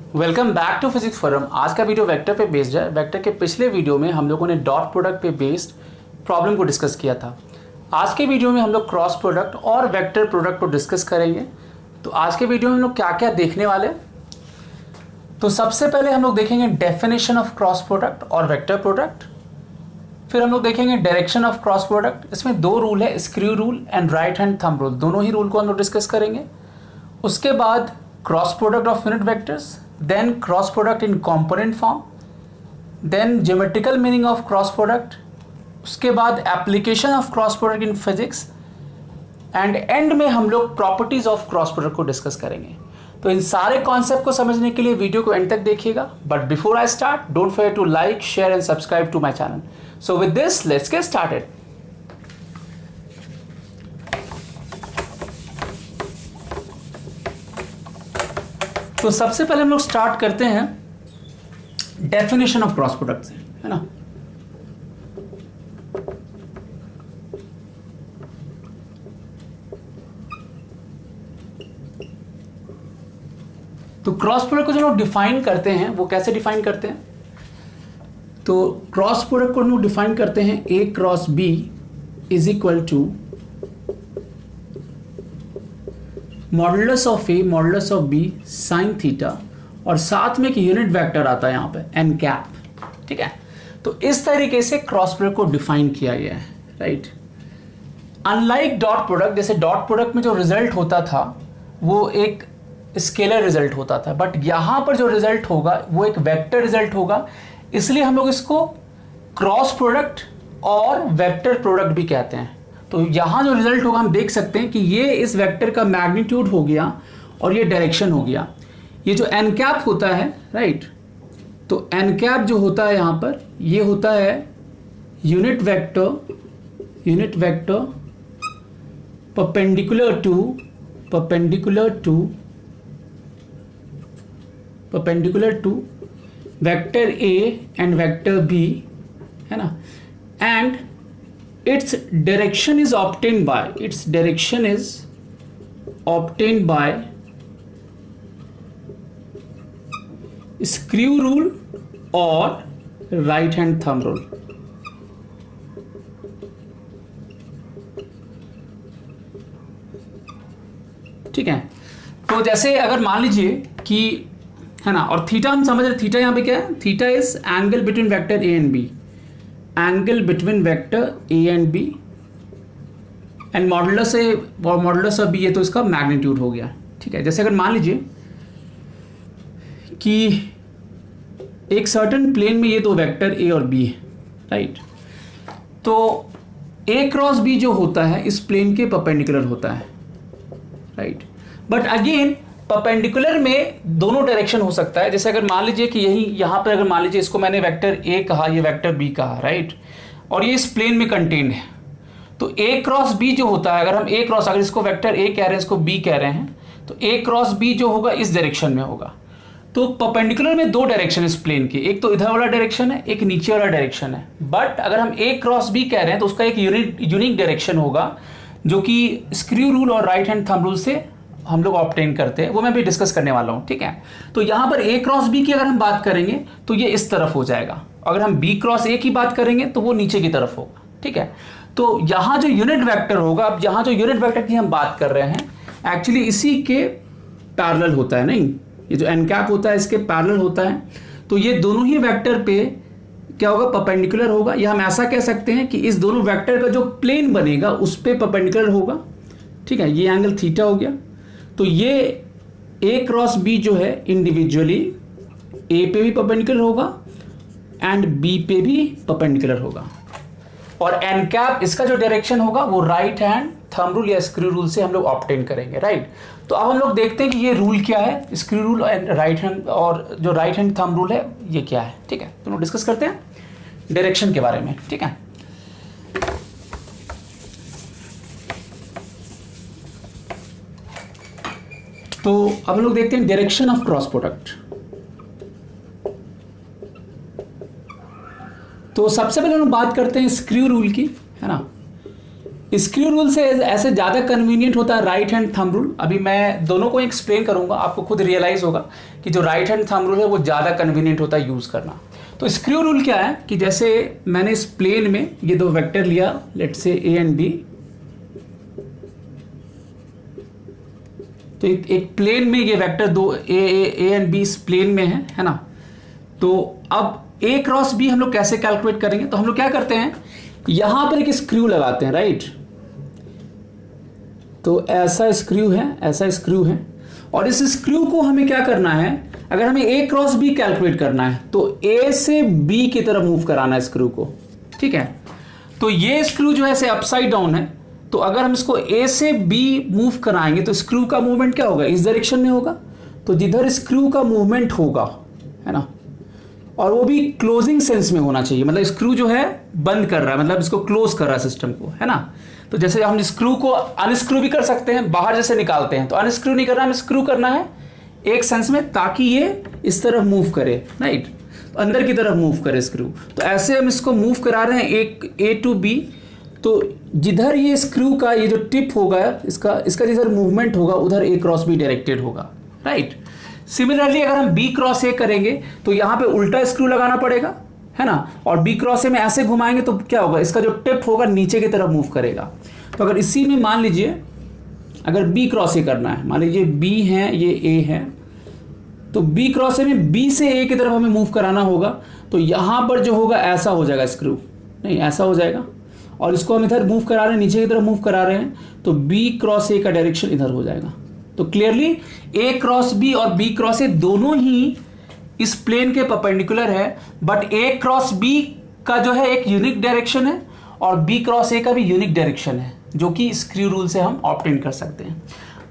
Welcome back to physics forum. आज का video vector पे बेस्ड है। वेक्टर के पिछले वीडियो में हम लोगों ने डॉट प्रोडक्ट पे बेस्ड प्रॉब्लम को डिस्कस किया था। आज के वीडियो में हम लोग क्रॉस प्रोडक्ट और वेक्टर प्रोडक्ट को डिस्कस करेंगे। तो आज के वीडियो में हम लोग क्या क्या देखने वाले, तो सबसे पहले हम लोग देखेंगे डेफिनेशन ऑफ क्रॉस प्रोडक्ट और वेक्टर प्रोडक्ट। फिर हम लोग देखेंगे डायरेक्शन ऑफ क्रॉस प्रोडक्ट। इसमें दो रूल है, screw rule and right hand thumb rule. दोनों ही रूल को हम लोग डिस्कस करेंगे। उसके बाद cross product of unit vectors, then cross product in component form, then geometrical meaning of cross product, उसके बाद application of cross product in physics and end में हम लोग properties of cross product को डिस्कस करेंगे। तो इन सारे कॉन्सेप्ट को समझने के लिए वीडियो को एंड तक देखिएगा। But before I start, don't forget to like, share and subscribe to my channel. So with this let's get started. तो सबसे पहले हम लोग स्टार्ट करते हैं डेफिनेशन ऑफ क्रॉस प्रोडक्ट से, है ना। तो क्रॉस प्रोडक्ट को जो लोग डिफाइन करते हैं वो कैसे डिफाइन करते हैं, तो क्रॉस प्रोडक्ट को हम लोग डिफाइन करते हैं A cross B is equal to modulus of A modulus of B sine theta, और साथ में एक यूनिट वेक्टर आता है यहाँ पे एन कैप। ठीक है, तो इस तरीके से क्रॉस प्रोडक्ट को डिफाइन किया गया है, राइट। अनलाइक डॉट प्रोडक्ट, जैसे डॉट प्रोडक्ट में जो रिजल्ट होता था वो एक स्केलर रिजल्ट होता था, बट यहाँ पर जो रिजल्ट होगा वो एक वेक्टर रिजल्ट होगा। इसलिए हम लोग इसको क्रॉस प्रोडक्ट और वेक्टर प्रोडक्ट भी कहते हैं। तो यहाँ जो रिजल्ट होगा हम देख सकते हैं कि ये इस वेक्टर का मैग्नीट्यूड हो गया और ये डायरेक्शन हो गया। ये जो एन कैप होता है, राइट, तो एन कैप जो होता है यहाँ पर ये होता है unit vector perpendicular to vector A and vector B, है ना। And its direction is obtained by screw rule और right hand thumb rule। ठीक है, तो जैसे अगर मान लीजिए कि, है ना, और थीटा हम समझ रहे, थीटा यहाँ पे क्या है, theta is angle between vector A and B, angle between vector A and B, and modulus A और मॉडुलस ऑफ बी, ये तो इसका मैग्नीट्यूड हो गया। ठीक है, जैसे अगर मान लीजिए कि एक सर्टेन प्लेन में ये दो वेक्टर ए और बी है, राइट, तो ए क्रॉस बी जो होता है इस प्लेन के परपेंडिकुलर होता है, राइट। बट अगेन परपेंडिकुलर में दोनों डायरेक्शन हो सकता है। जैसे अगर मान लीजिए कि यही यहाँ पर अगर मान लीजिए इसको मैंने वेक्टर ए कहा, ये वेक्टर बी कहा, राइट, और ये इस प्लेन में कंटेन्ड है, तो ए क्रॉस बी जो होता है, अगर हम ए क्रॉस, अगर इसको वेक्टर ए कह रहे हैं, इसको बी कह रहे हैं, तो ए क्रॉस बी जो होगा इस डायरेक्शन में होगा। तो परपेंडिकुलर में दो डायरेक्शन इस प्लेन के, एक तो इधर वाला डायरेक्शन है, एक नीचे वाला डायरेक्शन है। बट अगर हम ए क्रॉस बी कह रहे हैं तो उसका एक यूनिक डायरेक्शन होगा जो कि स्क्रू रूल और राइट हैंड थंब रूल से हम लोग ऑब्टेन करते हैं, वो मैं भी डिस्कस करने वाला हूँ। ठीक है, तो यहाँ पर ए क्रॉस बी की अगर हम बात करेंगे तो ये इस तरफ हो जाएगा, अगर हम बी क्रॉस ए की बात करेंगे तो वो नीचे की तरफ होगा। ठीक है, तो यहाँ जो यूनिट वेक्टर होगा, अब यहाँ जो यूनिट वेक्टर की हम बात कर रहे हैं एक्चुअली इसी के पैरेलल होता है, नहीं, ये जो एन कैप होता है इसके पैरेलल होता है। तो ये दोनों ही वेक्टर पे क्या होगा, परपेंडिकुलर होगा, या हम ऐसा कह सकते हैं कि इस दोनों वेक्टर का जो प्लेन बनेगा उस पर परपेंडिकुलर होगा। ठीक है, ये एंगल थीटा हो गया। तो ये ए क्रॉस बी जो है इंडिविजुअली ए पे भी परपेंडिकुलर होगा एंड बी पे भी परपेंडिकुलर होगा, और एन कैप इसका जो डायरेक्शन होगा वो राइट हैंड थंब रूल या स्क्रू रूल से हम लोग ऑब्टेन करेंगे, राइट। तो अब हम लोग देखते हैं कि ये रूल क्या है, screw rule and right hand, और जो राइट हैंड थंब रूल है ये क्या है। ठीक है, तो हम डिस्कस करते हैं डायरेक्शन के बारे में। ठीक है, तो अब हम लोग देखते हैं डायरेक्शन ऑफ क्रॉस प्रोडक्ट। तो सबसे पहले हम बात करते हैं स्क्रू रूल की, है ना। स्क्रू रूल से ऐसे ज़्यादा कन्वीनियंट होता है राइट हैंड थंब रूल। अभी मैं दोनों को एक्सप्लेन करूंगा, आपको खुद रियलाइज़ होगा कि जो राइट हैंड थंब रूल है वो ज़्यादा कन्वीनियंट होता है यूज़ करना। तो स्क्रू रूल क्या है कि जैसे मैंने इस प्लेन में ये दो वेक्टर लिया, let's say A and B, तो एक प्लेन में ये वेक्टर दो ए एंड बी इस प्लेन में है ना। तो अब ए क्रॉस बी हम लोग कैसे कैलकुलेट करेंगे, तो हम लोग क्या करते हैं, यहां पर एक स्क्रू लगाते हैं, राइट। तो ऐसा स्क्रू है, ऐसा स्क्रू है, और इस स्क्रू को हमें क्या करना है, अगर हमें ए क्रॉस बी कैलकुलेट करना है तो ए से बी की तरफ मूव कराना है स्क्रू को, ठीक है। तो ये स्क्रू जो है ऐसे अपसाइड डाउन है, तो अगर हम इसको ए से बी मूव कराएंगे तो स्क्रू का मूवमेंट क्या होगा, इस डायरेक्शन में होगा। तो जिधर स्क्रू का मूवमेंट होगा, है ना, और वो भी क्लोजिंग सेंस में होना चाहिए, मतलब स्क्रू जो है बंद कर रहा है, मतलब इसको क्लोज कर रहा है सिस्टम को, है ना। तो जैसे हम स्क्रू को अनस्क्रू भी कर सकते हैं, बाहर जैसे निकालते हैं, तो अनस्क्रू नहीं करना, हमें स्क्रू करना है एक सेंस में, ताकि ये इस तरफ मूव करे, राइट, तो अंदर की तरफ मूव करे स्क्रू। तो ऐसे हम इसको मूव करा रहे हैं एक ए टू बी, तो जिधर ये स्क्रू का ये जो टिप होगा इसका जिधर मूवमेंट होगा उधर ए क्रॉस बी डायरेक्टेड होगा, राइट। सिमिलरली अगर हम बी क्रॉस ए करेंगे तो यहाँ पे उल्टा स्क्रू लगाना पड़ेगा, है ना, और बी क्रॉस ए में ऐसे घुमाएंगे तो क्या होगा, इसका जो टिप होगा नीचे की तरफ मूव करेगा। तो अगर इसी में मान लीजिए अगर बी क्रॉस ए करना है, मान लीजिए बी है, ये ए है, तो बी क्रॉस ए में बी से ए की तरफ हमें मूव कराना होगा, तो यहाँ पर जो होगा ऐसा हो जाएगा स्क्रू, नहीं ऐसा हो जाएगा, और इसको हम इधर मूव करा रहे हैं, नीचे की तरफ मूव करा रहे हैं, तो बी क्रॉस ए का डायरेक्शन इधर हो जाएगा। तो क्लियरली ए क्रॉस बी और बी क्रॉस ए दोनों ही इस प्लेन के परपेंडिकुलर है, बट ए क्रॉस बी का जो है एक यूनिक डायरेक्शन है और बी क्रॉस ए का भी यूनिक डायरेक्शन है, जो कि स्क्रू रूल से हम ऑब्टेन कर सकते हैं।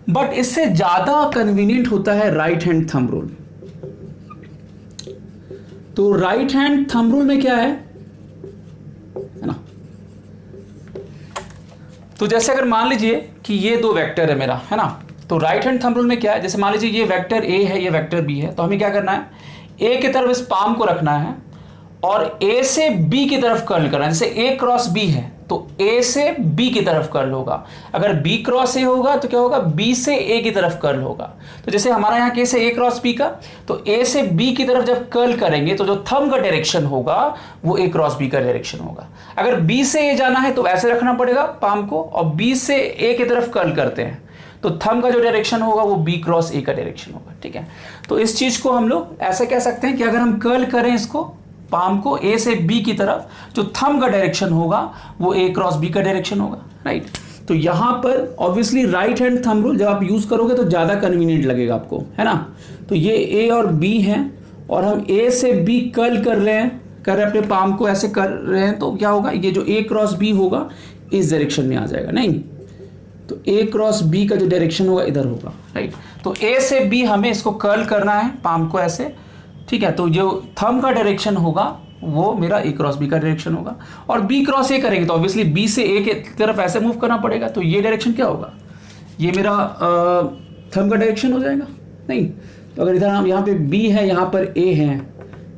बट इससे ज्यादा कन्वीनियंट होता है राइट हैंड थंब रूल। तो राइट हैंड थंब रूल में क्या है ना, तो जैसे अगर मान लीजिए कि ये दो वेक्टर है मेरा, है ना, तो राइट हैंड थंब रूल में क्या है, जैसे मान लीजिए ये वेक्टर ए है, ये वेक्टर बी है, तो हमें क्या करना है, ए की तरफ इस पाम को रखना है और ए से बी की तरफ कर्ल करना है। जैसे ए क्रॉस बी है तो ए से बी की तरफ कर्ल होगा, अगर बी क्रॉस ए होगा तो क्या होगा, बी से ए की तरफ कर्ल होगा। तो जैसे हमारा यहाँ केस है ए क्रॉस बी का, तो ए से बी की तरफ जब कर्ल करेंगे तो जो थंब का डायरेक्शन होगा वो ए क्रॉस बी का डायरेक्शन होगा। अगर बी से ए जाना है तो ऐसे रखना पड़ेगा पाम को, और बी से ए की तरफ कर्ल करते हैं तो थंब का जो डायरेक्शन होगा वो बी क्रॉस ए का डायरेक्शन होगा, ठीक है। तो इस चीज को हम लोग ऐसे कह सकते हैं कि अगर हम कर्ल करें इसको पाम को ए से बी की तरफ, जो थंब का डायरेक्शन होगा वो ए क्रॉस बी का डायरेक्शन होगा, राइट। तो यहां पर obviously right hand thumb rule जब आप यूज करोगे तो ज्यादा कन्वीनियंट लगेगा आपको, है ना। तो ये ए और बी है और हम ए से बी कर्ल कर रहे हैं अपने पाम को ऐसे कर रहे हैं, तो क्या होगा, ये जो ए क्रॉस बी होगा इस डायरेक्शन में आ जाएगा, नहीं, तो ए क्रॉस बी का जो डायरेक्शन होगा इधर होगा, राइट। तो ए से बी हमें इसको कर्ल करना है पाम को ऐसे, ठीक है। तो जो थंब का डायरेक्शन होगा वो मेरा ए क्रॉस बी का डायरेक्शन होगा, और बी क्रॉस ए करेंगे तो ऑब्वियसली बी से ए के तरफ ऐसे मूव करना पड़ेगा, तो ये डायरेक्शन क्या होगा, ये मेरा थंब का डायरेक्शन हो जाएगा, नहीं। तो अगर इधर हम यहाँ पे बी है, यहाँ पर ए है,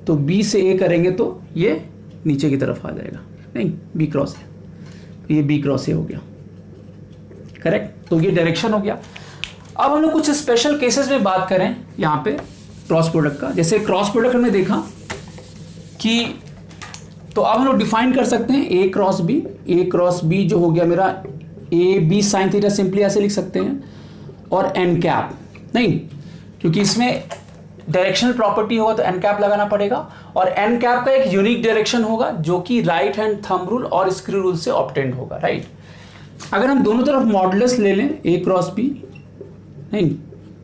तो बी से ए करेंगे तो ये नीचे की तरफ आ जाएगा, नहीं, बी क्रॉस ए, तो ये बी क्रॉस ए हो गया, करेक्ट। तो ये डायरेक्शन हो गया। अब हम लोग कुछ स्पेशल केसेस में बात करें यहाँ पे क्रॉस प्रोडक्ट का। जैसे क्रॉस प्रोडक्ट हमने देखा कि, तो अब हम लोग डिफाइन कर सकते हैं ए क्रॉस बी जो हो गया मेरा A B sine theta, simply ऐसे लिख सकते हैं, और एन कैप, नहीं, क्योंकि इसमें डायरेक्शनल प्रॉपर्टी होगा तो एन कैप लगाना पड़ेगा, और एन कैप का एक यूनिक डायरेक्शन होगा जो कि राइट हैंड थंब रूल और स्क्रू रूल से ऑब्टेन्ड होगा, राइट। अगर हम दोनों तरफ मॉडुलस ले लें ए क्रॉस बी, नहीं,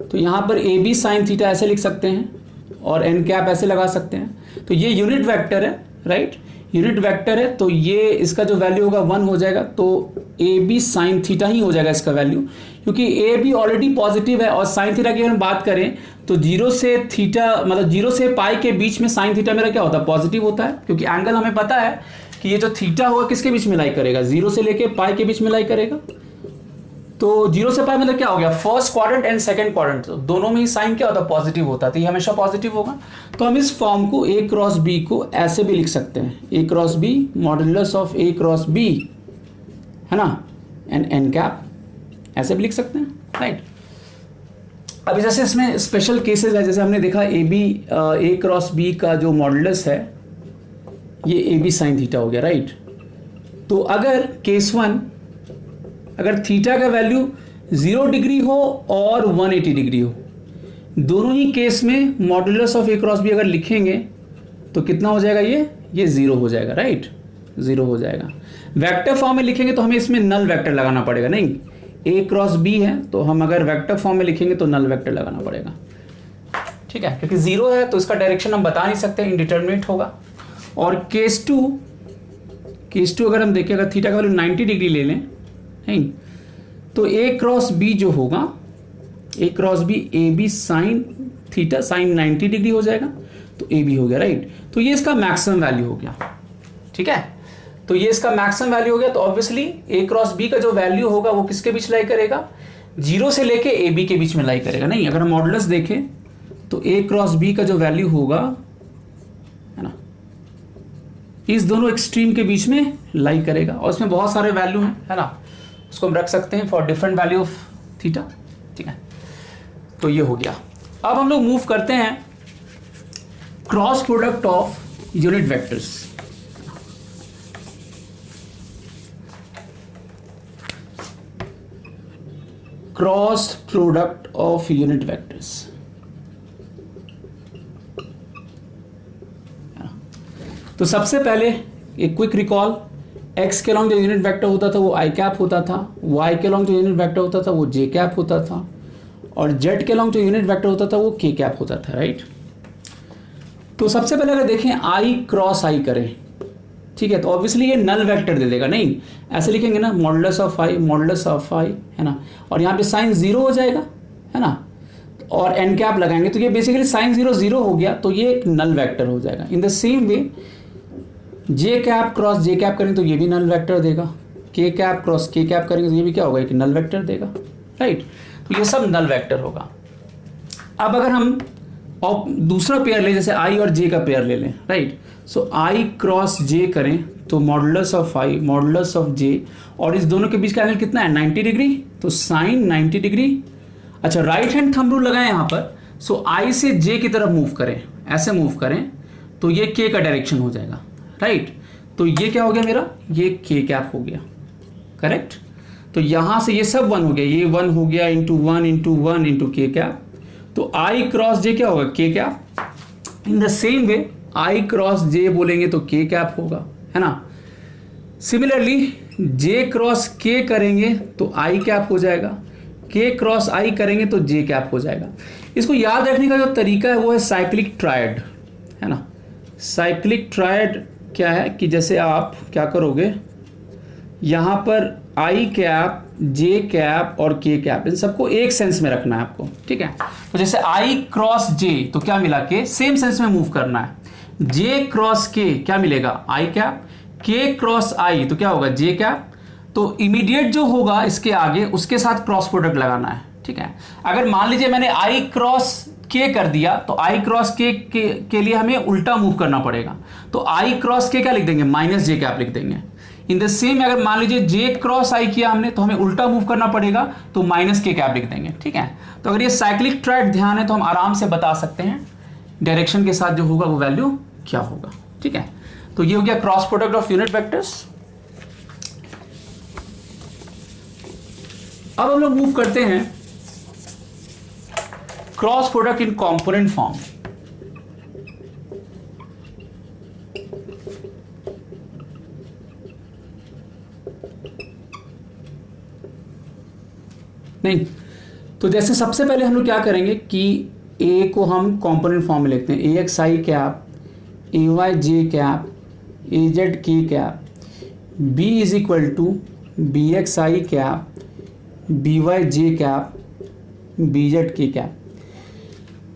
तो यहाँ पर ए बी साइन थीटा ऐसे लिख सकते हैं और एन कैप ऐसे लगा सकते हैं। तो ये यूनिट वेक्टर है, राइट, यूनिट वेक्टर है, तो ये इसका जो वैल्यू होगा 1 हो जाएगा, तो ए बी साइन थीटा ही हो जाएगा इसका वैल्यू, क्योंकि ए बी ऑलरेडी पॉजिटिव है, और साइन थीटा की अगर हम बात करें तो 0 से थीटा, मतलब 0 से पाई के बीच में साइन थीटा मेरा क्या होता है, पॉजिटिव होता है, क्योंकि एंगल हमें पता है कि ये जो थीटा होगा किसके बीच में लाई करेगा, 0 से लेके पाई के बीच में लाई करेगा। तो 0 से पाई मतलब क्या हो गया, first quadrant and second quadrant, तो दोनों में ही साइन क्या होता है, पॉजिटिव होता है, तो ये हमेशा पॉजिटिव होगा। तो हम इस फॉर्म को ए क्रॉस बी को ऐसे भी लिख सकते हैं, A cross B modulus of A cross B, है ना, एंड एन कैप, ऐसे भी लिख सकते हैं, राइट। अभी जैसे इसमें स्पेशल केसेस है, जैसे हमने देखा ए क्रॉस बी का जो मॉडुलस है ये ए बी साइन थीटा हो गया, राइट। तो अगर केस 1, अगर थीटा का वैल्यू 0 डिग्री हो और 180 डिग्री हो, दोनों ही केस में modulus of A cross B अगर लिखेंगे तो कितना हो जाएगा, ये 0 हो जाएगा, राइट, 0 हो जाएगा। वेक्टर फॉर्म में लिखेंगे तो हमें इसमें नल वेक्टर लगाना पड़ेगा, नहीं, ए क्रॉस बी है तो हम अगर वेक्टर फॉर्म में लिखेंगे तो नल वेक्टर लगाना पड़ेगा, ठीक है, क्योंकि 0 है तो इसका डायरेक्शन हम बता नहीं सकते, इनडिटरमिनेट होगा। और केस टू अगर हम देखें, अगर थीटा का वैल्यू 90 डिग्री ले लें, नहीं, तो ए क्रॉस बी जो होगा, A cross B A B sine theta sine 90 degree हो जाएगा, तो ए बी हो गया, राइट। तो ये इसका मैक्सिमम वैल्यू हो गया, ठीक है, तो ये इसका मैक्सिमम वैल्यू हो गया। तो ऑब्वियसली ए क्रॉस बी का जो वैल्यू होगा वो किसके बीच लाई करेगा, 0 से लेके ए बी के बीच में लाई करेगा, नहीं, अगर हम मॉडुलस देखें तो ए क्रॉस बी का जो वैल्यू होगा, है ना, इस दोनों एक्सट्रीम के बीच में लाई करेगा, और इसमें बहुत सारे वैल्यू हैं, है ना, उसको हम रख सकते हैं for different value of theta, ठीक है। तो ये हो गया। अब हम लोग मूव करते हैं cross product of unit vectors. Cross product of unit vectors, तो सबसे पहले एक क्विक रिकॉल, x के अलॉन्ग जो यूनिट वेक्टर होता था वो आई कैप होता था, y के अलॉन्ग जो यूनिट वेक्टर होता था वो j कैप होता था, और z के अलॉन्ग जो यूनिट वेक्टर होता था वो k कैप होता था, राइट। तो सबसे पहले अगर देखें i क्रॉस i करें, ठीक है, तो ऑब्वियसली ये नल वेक्टर दे देगा, नहीं, ऐसे लिखेंगे ना, मॉडुलस ऑफ i, है ना, और यहाँ पे साइन 0 हो जाएगा, है ना, और एन कैप लगाएंगे तो ये बेसिकली साइन 0 0 हो गया, तो ये एक नल वेक्टर हो जाएगा। इन the same way J cap cross J cap करेंगे तो ये भी नल वेक्टर देगा, के कैप क्रॉस के कैप करेंगे तो ये भी क्या होगा, एक नल वेक्टर देगा, राइट। तो ये सब नल वेक्टर होगा। अब अगर हम दूसरा पेयर ले, जैसे आई और जे का पेयर ले लें, राइट, सो आई क्रॉस जे करें तो modulus of I modulus of J, और इस दोनों के बीच का एंगल कितना है, 90 डिग्री, तो साइन 90 डिग्री। अच्छा, राइट हैंड थंब रूल लगाएं यहाँ पर, सो आई से जे की तरफ मूव करें, ऐसे मूव करें तो ये के का डायरेक्शन हो जाएगा, राइट। तो ये क्या हो गया मेरा, ये के कैप हो गया, करेक्ट। तो यहां से ये सब 1 हो गया, ये 1 हो गया into 1 into 1 into K cap, तो आई क्रॉस जे क्या होगा, K cap. In the same way I cross J बोलेंगे तो के कैप होगा, है ना। सिमिलरली जे क्रॉस के करेंगे तो आई कैप हो जाएगा, के क्रॉस आई करेंगे तो जे कैप हो जाएगा। इसको याद रखने का जो तरीका है वो है साइक्लिक ट्रायड, है ना। साइक्लिक ट्रायड क्या है कि जैसे आप क्या करोगे, यहाँ पर आई कैप जे कैप और के कैप, इन सबको एक सेंस में रखना है आपको, ठीक है। तो जैसे आई क्रॉस जे तो क्या मिला, के, सेम सेंस में मूव करना है। जे क्रॉस के क्या मिलेगा, आई कैप, के क्रॉस आई तो क्या होगा, जे कैप। तो इमीडिएट जो होगा इसके आगे उसके साथ क्रॉस प्रोडक्ट लगाना है, ठीक है। अगर मान लीजिए मैंने आई क्रॉस के कर दिया तो आई क्रॉस के लिए हमें उल्टा मूव करना पड़ेगा, तो आई क्रॉस के क्या लिख देंगे, माइनस जे कैप लिख देंगे। इन द सेम अगर मान लीजिए जे क्रॉस आई किया हमने तो हमें उल्टा मूव करना पड़ेगा, तो माइनस के कैप लिख देंगे, ठीक है। तो अगर ये साइक्लिक ट्रायड ध्यान है तो हम आराम से बता सकते हैं डायरेक्शन के साथ जो होगा वो वैल्यू क्या होगा, ठीक है। तो ये हो गया cross product of unit vectors. अब हम लोग मूव करते हैं cross product in component form. नहीं, तो जैसे सबसे पहले हम लोग क्या करेंगे कि ए को हम कंपोनेंट फॉर्म में लिखते हैं, A X I cap, A Y J cap, A Z K cap, B is equal to B X I cap, B Y J cap, B Z K cap.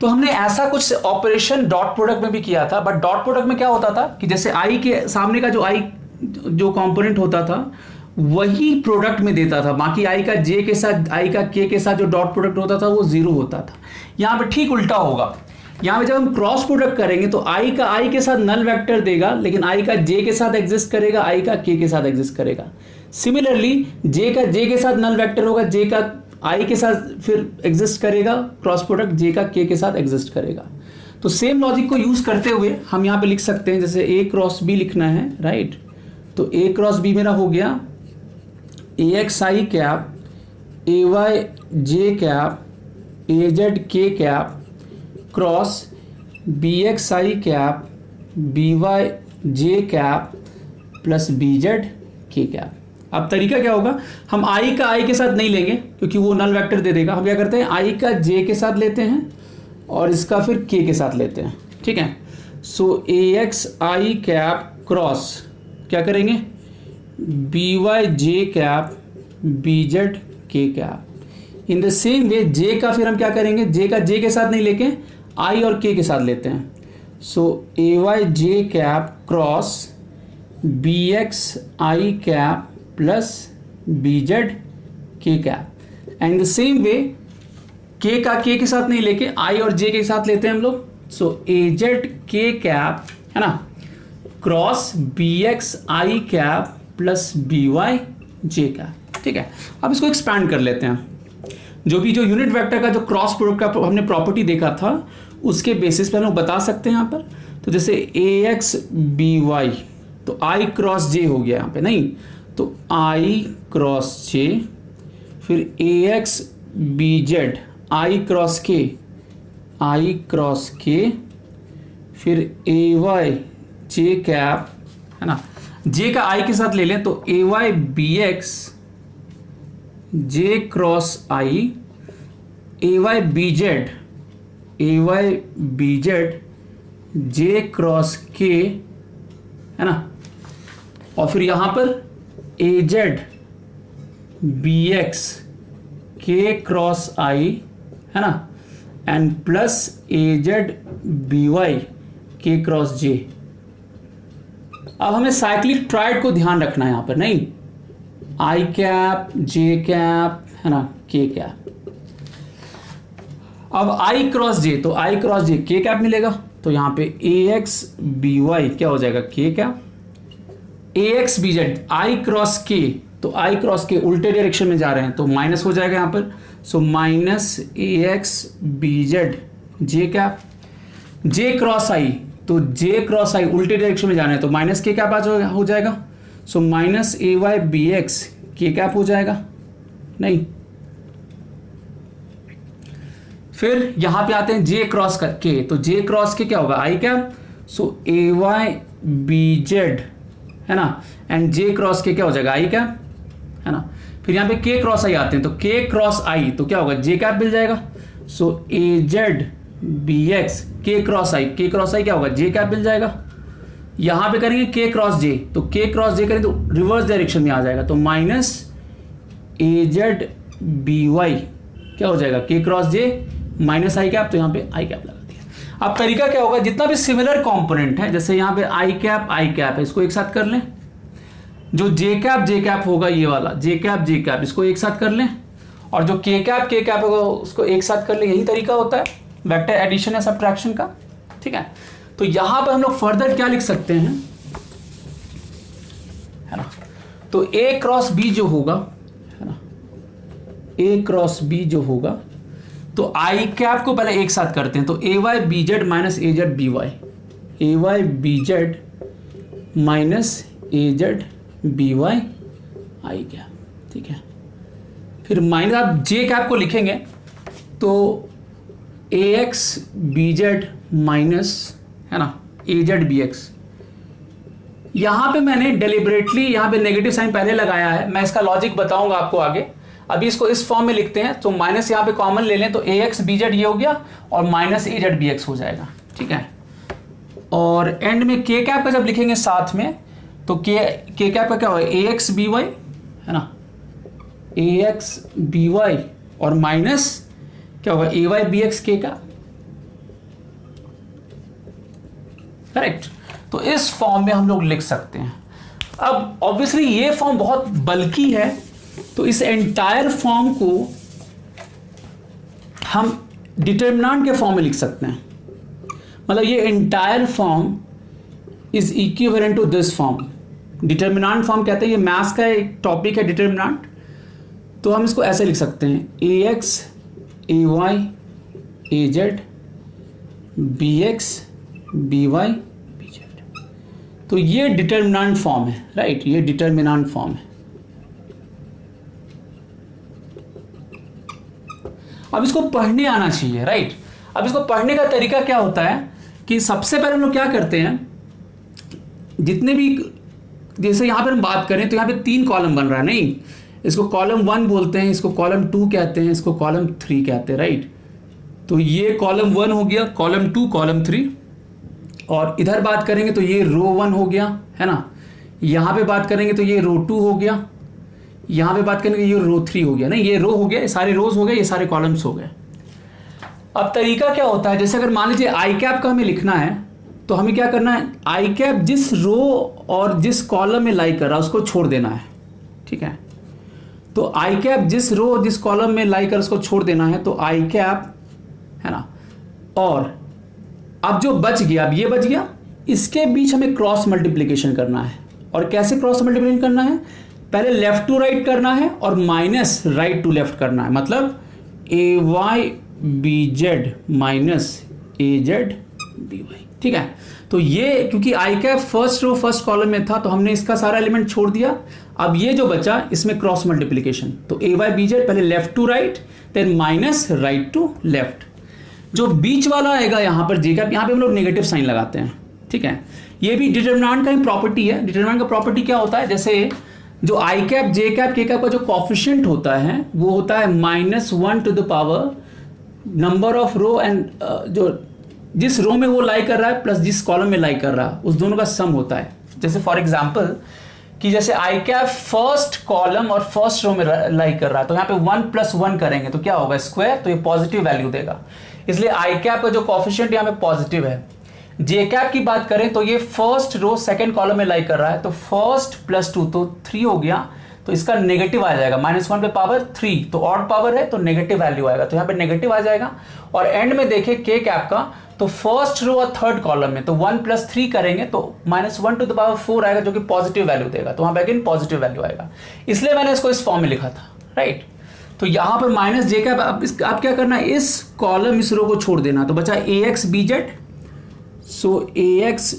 तो हमने ऐसा कुछ ऑपरेशन डॉट प्रोडक्ट में भी किया था, but dot product में क्या होता था कि जैसे आई के सामने का जो आई जो कंपोनेंट होता था वही प्रोडक्ट में देता था, बाकी आई का जे के साथ आई का के साथ जो डॉट प्रोडक्ट होता था वो 0 होता था। यहाँ पे ठीक उल्टा होगा, यहाँ पे जब हम क्रॉस प्रोडक्ट करेंगे तो आई का आई के साथ नल वेक्टर देगा, लेकिन आई का जे के साथ एग्जिस्ट करेगा, आई का के साथ एग्जिस्ट करेगा। सिमिलरली जे का जे के साथ नल वेक्टर होगा, जे का आई के साथ फिर एग्जिस्ट करेगा, क्रॉस प्रोडक्ट जे का के साथ एग्जिस्ट करेगा। तो सेम लॉजिक को यूज करते हुए हम यहाँ पे लिख सकते हैं, जैसे ए क्रॉस बी लिखना है, राइट। तो ए क्रॉस बी मेरा हो गया A X I cap A Y J cap A Z K cap cross B X I cap B Y J cap plus B Z K cap. अब तरीका क्या होगा, हम आई का आई के साथ नहीं लेंगे क्योंकि वो नल वेक्टर दे देगा। हम क्या करते हैं, आई का जे के साथ लेते हैं और इसका फिर के साथ लेते हैं, ठीक है। So A X I cap cross क्या करेंगे, B Y J cap B Z K cap. In the same way J का फिर हम क्या करेंगे, जे का जे के साथ नहीं लेके आई और के साथ लेते हैं। सो ए Y J cap cross B X I cap plus B Z K cap. And the same वे के का के साथ नहीं लेके आई और जे के साथ लेते हैं हम लोग। सो ए जेड के कैप है ना, cross B X I cap plus B Y J cap, ठीक है। अब इसको एक्सपैंड कर लेते हैं। जो यूनिट वेक्टर का जो क्रॉस प्रोडक्ट का हमने प्रॉपर्टी देखा था उसके बेसिस पे हम लोग बता सकते हैं यहाँ पर। तो जैसे ए एक्स बी वाई, तो आई क्रॉस जे हो गया यहाँ पे, नहीं तो आई क्रॉस जे, फिर A X B Z I cross K, I cross के, फिर ए वाई जे कैप है ना, जे का आई के साथ ले लें तो A Y B X J cross I, A Y B Z, A Y B Z J cross K है ना, और फिर यहां पर A Z B X K cross I है ना, and plus A Z B Y K cross J. अब हमें साइक्लिक ट्राइड को ध्यान रखना है यहां पर, नहीं आई कैप जे कैप है ना, के कैप। अब आई क्रॉस जे, तो आई क्रॉस जे के कैप मिलेगा, तो यहां पे ए एक्स बी वाई क्या हो जाएगा, K cap. A X B Z I cross K, तो आई क्रॉस के उल्टे डायरेक्शन में जा रहे हैं तो माइनस हो जाएगा यहां पर। सो माइनस ए एक्स बी जेड जे कैप। जे क्रॉस आई, तो जे क्रॉस आई उल्टे डायरेक्शन में जाना है तो माइनस के कैप हो जाएगा। सो माइनस ए वाई बी एक्स के कैप हो जाएगा, नहीं। फिर यहां पे आते हैं जे क्रॉस के, तो जे क्रॉस के क्या होगा, आई कैप। सो ए वाई बी जेड है ना, एंड जे क्रॉस के क्या हो जाएगा, आई कैप है ना। फिर यहां पे के क्रॉस आई आते हैं, तो के क्रॉस आई तो क्या होगा, जे कैप मिल जाएगा। सो ए Z B X K cross आई क्या होगा, जे कैप मिल जाएगा। यहां पे करेंगे के क्रॉस जे, तो के क्रॉस जे करेंगे तो रिवर्स डायरेक्शन में आ जाएगा, तो माइनस ए जेड बी वाई क्या हो जाएगा, के क्रॉस जे माइनस आई कैप, तो यहाँ पे आई कैप लगा दिया। अब तरीका क्या होगा, जितना भी सिमिलर कंपोनेंट है, जैसे यहाँ पे आई कैप है, इसको एक साथ कर लें। जो जे कैप होगा ये वाला जे कैप इसको एक साथ कर लें, और जो के कैप होगा उसको एक साथ कर लें। यही तरीका होता है वेक्टर एडिशन या सब्ट्रैक्शन का, ठीक है। तो यहां पर हम लोग फर्दर क्या लिख सकते हैं, है ना, तो ए क्रॉस बी जो होगा, है ना, ए क्रॉस बी जो होगा, तो आई कैप को पहले एक साथ करते हैं, तो A Y B Z minus A Z B Y, A Y B Z minus A Z B Y I cap, ठीक है। फिर माइनस आप जे कैप को लिखेंगे तो A X B Z minus है ना ए जेड बी एक्स। यहां पे मैंने डेलिबरेटली यहां पे नेगेटिव साइन पहले लगाया है, मैं इसका लॉजिक बताऊंगा आपको आगे। अभी इसको इस फॉर्म में लिखते हैं, तो माइनस यहाँ पे कॉमन ले लें, तो ए एक्स बी जेड ये हो गया और माइनस ए जेड बी एक्स हो जाएगा, ठीक है। और एंड में के कैप का जब लिखेंगे साथ में, तो के कैप का क्या होगा, ए एक्स बी वाई है ना, ए एक्स बी वाई और माइनस क्या होगा, ए वाई बी एक्स के का, करेक्ट। तो इस फॉर्म में हम लोग लिख सकते हैं। अब ऑब्वियसली ये फॉर्म बहुत बल्की है, तो इस एंटायर फॉर्म को हम डिटर्मिनेंट के फॉर्म में लिख सकते हैं, मतलब ये entire form is equivalent to this form. Determinant form कहते हैं, ये मैथ्स का एक टॉपिक है डिटर्मिनेंट। तो हम इसको ऐसे लिख सकते हैं ax ay az bx by bz। तो ये डिटर्मिनेंट फॉर्म है, राइट, ये डिटर्मिनेंट फॉर्म है। अब इसको पढ़ने आना चाहिए, राइट। अब इसको पढ़ने का तरीका क्या होता है कि सबसे पहले हम लोग क्या करते हैं, जितने भी, जैसे यहां पर हम बात करें तो यहां पे 3 कॉलम बन रहा है, नहीं, इसको कॉलम 1 बोलते हैं, इसको कॉलम 2 कहते हैं, इसको कॉलम 3 कहते हैं, राइट। तो ये कॉलम 1 हो गया, कॉलम 2, कॉलम 3, और इधर बात करेंगे तो ये रो 1 हो गया, है ना। यहाँ पे बात करेंगे तो ये रो 2 हो गया, यहाँ पे बात करेंगे ये रो 3 हो गया, नहीं, ये रो हो गया, ये सारे रोज हो गए, ये सारे कॉलम्स हो गए। अब तरीका क्या होता है, जैसे अगर मान लीजिए आई कैप का हमें लिखना है तो हमें क्या करना है, आई कैप जिस रो और जिस कॉलम में लाई कर रहा है उसको छोड़ देना है, ठीक है। तो आई कैप जिस रो जिस कॉलम में लाई कर उसको छोड़ देना है, तो आई कैप, है ना। और अब जो बच गया, अब ये बच गया, इसके बीच हमें क्रॉस मल्टीप्लिकेशन करना है। और कैसे क्रॉस मल्टीप्लिकेशन करना है, पहले लेफ्ट टू राइट करना है और माइनस राइट टू लेफ्ट करना है, मतलब ay bz minus az by, ठीक है। तो ये क्योंकि I cap first row first column में था तो हमने इसका सारा एलिमेंट छोड़ दिया। अब ये जो बचा इसमें क्रॉस मल्टीप्लिकेशन, तो ay bz पहले left to right then minus right to left. जो बीच वाला आएगा यहाँ पर जे कैप, यहाँ पे हम लोग नेगेटिव साइन लगाते हैं, ठीक है। ये भी डिटर्मिनेंट का ही प्रॉपर्टी है। डिटर्मिनेंट का प्रॉपर्टी क्या होता है, जैसे जो I cap J cap K cap का जो कॉफिशिएंट होता है वो होता है -1 to the power number of row and जो जिस रो में वो लाई कर रहा है प्लस जिस कॉलम में लाई कर रहा है उस दोनों का सम होता है। जैसे फॉर एग्जांपल कि जैसे आई कैप फर्स्ट कॉलम और फर्स्ट रो में लाई कर रहा है तो यहाँ पे 1 + 1 करेंगे तो क्या होगा, स्क्वायर, तो ये पॉजिटिव वैल्यू देगा, इसलिए आई कैप का जो कॉफिशिएंट यहाँ पे पॉजिटिव है। जे कैप की बात करें तो ये फर्स्ट रो सेकंड कॉलम में लाई कर रहा है तो फर्स्ट + 2 तो 3 हो गया, तो इसका नेगेटिव आ जाएगा, -1 पे पावर 3, तो ऑड पावर है तो नेगेटिव वैल्यू आएगा, तो यहाँ पे नेगेटिव आ जाएगा। और एंड में देखें के कैप का तो फर्स्ट रो और थर्ड कॉलम में तो 1 + 3 करेंगे तो -1 टू द पावर 4 आएगा जो कि पॉजिटिव वैल्यू देगा, तो वहाँ पे अगेन पॉजिटिव वैल्यू आएगा, इसलिए मैंने इसको इस फॉर्म में लिखा था, राइट। तो यहाँ पर माइनस जे कैप, अब क्या करना है, इस कॉलम इस रो को छोड़ देना, तो बचा ax bz, so ax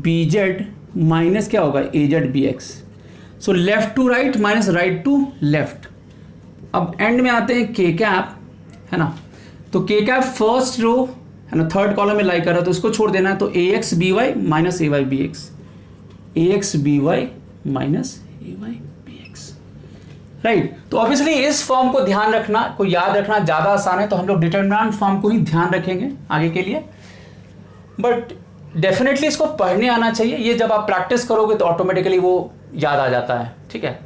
bz minus क्या होगा az bx, so left to right minus right to left. अब एंड में आते हैं के कैप, है ना। तो के कैप फर्स्ट रो, है ना, थर्ड कॉलम में लाई कर रहा है तो इसको छोड़ देना है, तो ax by minus ay bx, ax by minus ay bx, right. तो ऑब्वियसली इस फॉर्म को ध्यान रखना, को याद रखना ज़्यादा आसान है, तो हम लोग डिटर्मिनेंट फॉर्म को ही ध्यान रखेंगे आगे के लिए, बट डेफिनेटली इसको पढ़ने आना चाहिए। ये जब आप प्रैक्टिस करोगे तो ऑटोमेटिकली वो याद आ जाता है, ठीक है।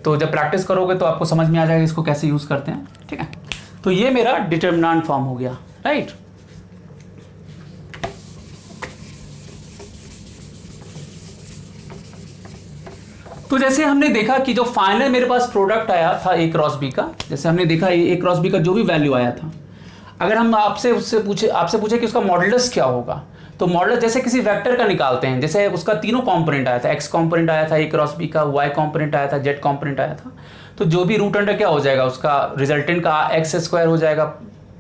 तो जब प्रैक्टिस करोगे तो आपको समझ में आ जाएगा इसको कैसे यूज़ करते हैं, ठीक है। तो ये मेरा डिटर्मिनेंट फॉर्म हो गया, राइट। तो जैसे हमने देखा कि जो फाइनल मेरे पास प्रोडक्ट आया था a क्रॉस b का, जैसे हमने देखा a क्रॉस b का जो भी वैल्यू आया था, अगर हम आपसे पूछे कि उसका मॉडुलस क्या होगा, तो मॉडुलस जैसे किसी वेक्टर का निकालते हैं, जैसे उसका तीनों कंपोनेंट आया था, x कंपोनेंट आया था a क्रॉस b का, y कंपोनेंट आया था, z कंपोनेंट आया था, तो जो भी रूट अंडर क्या हो जाएगा, उसका रिजल्टेंट का x² हो जाएगा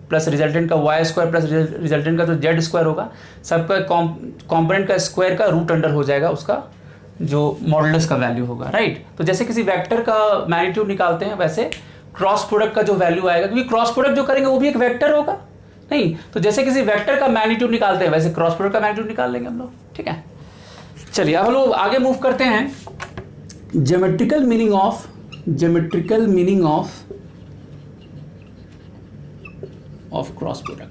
प्लस रिजल्टेंट का y² प्लस रिजल्टेंट का जो z² होगा, सबका कंपोनेंट का स्क्वायर का रूट अंडर हो जाएगा उसका जो मॉडुलस का वैल्यू होगा, राइट। तो जैसे किसी वेक्टर का मैग्नीट्यूड निकालते हैं वैसे क्रॉस प्रोडक्ट का जो वैल्यू आएगा, क्योंकि क्रॉस प्रोडक्ट जो करेंगे वो भी एक वेक्टर होगा, नहीं, तो जैसे किसी वेक्टर का मैग्नीट्यूड निकालते हैं वैसे क्रॉस प्रोडक्ट का मैग्नीट्यूड निकाल लेंगे हम लोग, ठीक है। चलिए अब हम लोग आगे मूव करते हैं, geometrical meaning of cross product.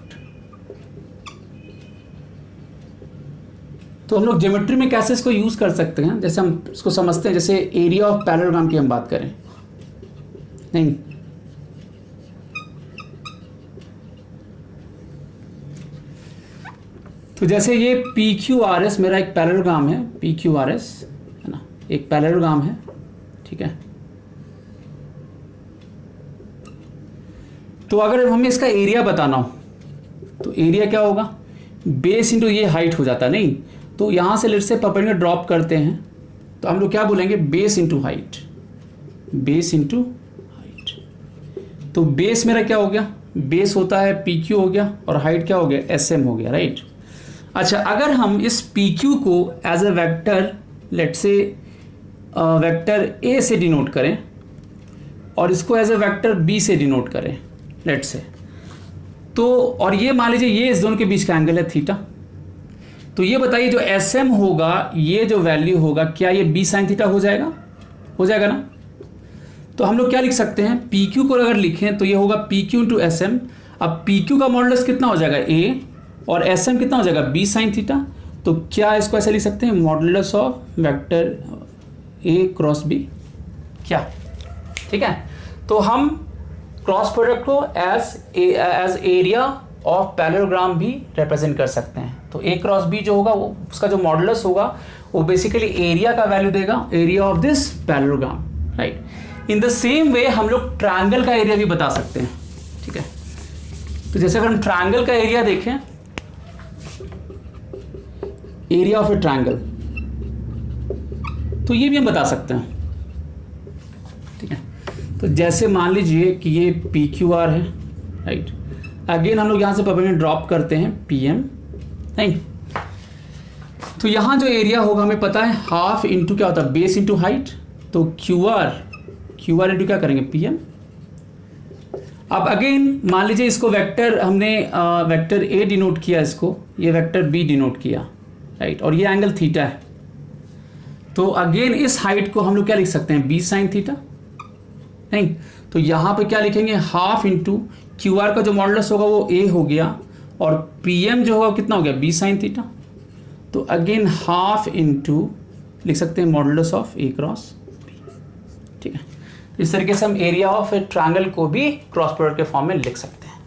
तो हम लोग ज्योमेट्री में कैसे इसको यूज कर सकते हैं, जैसे हम इसको समझते हैं, जैसे एरिया ऑफ पैरेललोग्राम की हम बात करें, नहीं, तो जैसे ये PQRS मेरा एक पैरेललोग्राम है, PQRS है ना, एक पैरेललोग्राम है, ठीक है। तो अगर हमें इसका एरिया बताना हो तो एरिया क्या होगा, बेस इंटू ये हाइट हो जाता, नहीं तो यहाँ से लेट से परपेंडिकुलर ड्रॉप करते हैं तो हम लोग क्या बोलेंगे, base into height, base into height. तो बेस मेरा क्या हो गया, बेस होता है पी क्यू हो गया और हाइट क्या हो गया, एस एम हो गया, राइट। अच्छा, अगर हम इस पी क्यू को एज अ वेक्टर लेट से वेक्टर ए से डिनोट करें और इसको एज अ वेक्टर बी से डिनोट करें लेट से, तो और ये मान लीजिए ये इस दोनों के बीच का एंगल है थीटा, तो ये बताइए जो एस एम होगा, ये जो वैल्यू होगा, क्या ये बी साइन थीटा हो जाएगा, हो जाएगा ना। तो हम लोग क्या लिख सकते हैं, पी क्यू को अगर लिखें तो ये होगा P Q into S M. अब पी क्यू का मॉडुलस कितना हो जाएगा, ए, और एस एम कितना हो जाएगा, बी साइन थीटा। तो क्या इसको ऐसे लिख सकते हैं, modulus of vector A cross B, क्या, ठीक है। तो हम क्रॉस प्रोडक्ट को एज एरिया ऑफ पैरेललोग्राम भी रिप्रेजेंट कर सकते हैं। तो ए क्रॉस बी जो होगा वो उसका जो मॉडुलस होगा वो बेसिकली एरिया का वैल्यू देगा, area of this parallelogram, right. In the same वे हम लोग ट्रायंगल का एरिया भी बता सकते हैं, ठीक है। तो जैसे अगर हम ट्रायंगल का एरिया देखें, एरिया ऑफ ए ट्रायंगल, तो ये भी हम बता सकते हैं, ठीक है। तो जैसे मान लीजिए कि ये पी क्यू आर है, राइट। अगेन हम लोग यहाँ से परपेंडिकुलर ड्रॉप करते हैं पी एम, नहीं तो यहाँ जो एरिया होगा हमें पता है हाफ इंटू क्या होता है, बेस इंटू हाइट। तो क्यू आर इंटू क्या करेंगे, पी एम। अब अगेन मान लीजिए इसको वेक्टर हमने वेक्टर ए डिनोट किया, इसको ये वेक्टर बी डिनोट किया, राइट, और ये एंगल थीटा है। तो अगेन इस हाइट को हम लोग क्या लिख सकते हैं, बी साइन थीटा, नहीं तो यहाँ पे क्या लिखेंगे, हाफ इंटू क्यू आर का जो मॉडुलस होगा वो ए हो गया और पी एम जो होगा कितना हो गया, बी साइन थीटा। तो अगेन हाफ इंटू लिख सकते हैं modulus of A cross B, ठीक है। इस तरीके से हम एरिया ऑफ ए ट्रायंगल को भी क्रॉस प्रोडक्ट के फॉर्म में लिख सकते हैं,